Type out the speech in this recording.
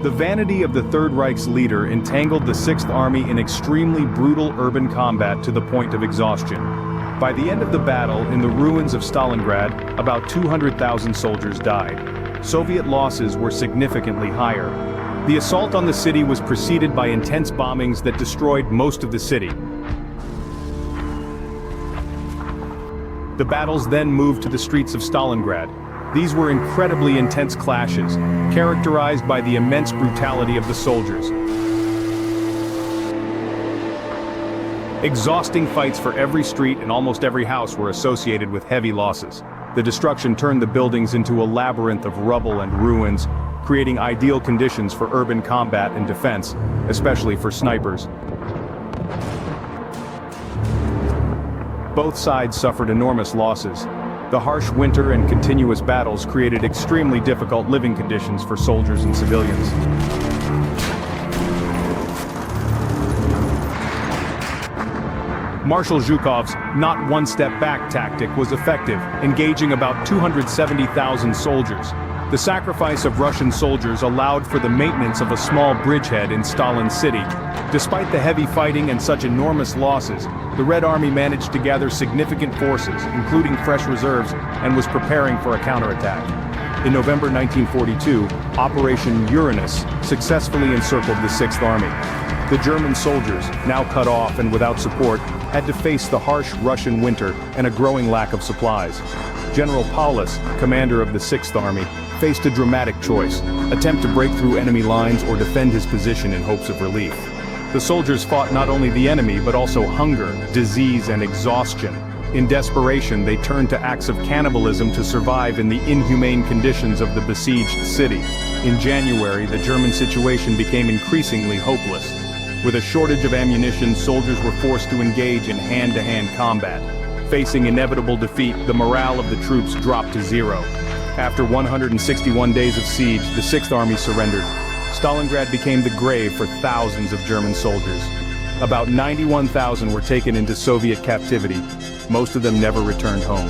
The vanity of the Third Reich's leader entangled the Sixth Army in extremely brutal urban combat to the point of exhaustion. By the end of the battle, in the ruins of Stalingrad, about 200,000 soldiers died. Soviet losses were significantly higher. The assault on the city was preceded by intense bombings that destroyed most of the city. The battles then moved to the streets of Stalingrad. These were incredibly intense clashes, characterized by the immense brutality of the soldiers. Exhausting fights for every street and almost every house were associated with heavy losses. The destruction turned the buildings into a labyrinth of rubble and ruins, creating ideal conditions for urban combat and defense, especially for snipers. Both sides suffered enormous losses. The harsh winter and continuous battles created extremely difficult living conditions for soldiers and civilians. Marshal Zhukov's not one-step back tactic was effective, engaging about 270,000 soldiers. The sacrifice of Russian soldiers allowed for the maintenance of a small bridgehead in Stalin's city. Despite the heavy fighting and such enormous losses, the Red Army managed to gather significant forces, including fresh reserves, and was preparing for a counterattack. In November 1942, Operation Uranus successfully encircled the Sixth Army. The German soldiers, now cut off and without support, had to face the harsh Russian winter and a growing lack of supplies. General Paulus, commander of the Sixth Army, faced a dramatic choice: attempt to break through enemy lines or defend his position in hopes of relief. The soldiers fought not only the enemy but also hunger, disease, and exhaustion. In desperation, they turned to acts of cannibalism to survive in the inhumane conditions of the besieged city. In January, the German situation became increasingly hopeless. With a shortage of ammunition, soldiers were forced to engage in hand-to-hand combat. Facing inevitable defeat, the morale of the troops dropped to zero. After 161 days of siege, the Sixth Army surrendered. Stalingrad became the grave for thousands of German soldiers. About 91,000 were taken into Soviet captivity. Most of them never returned home.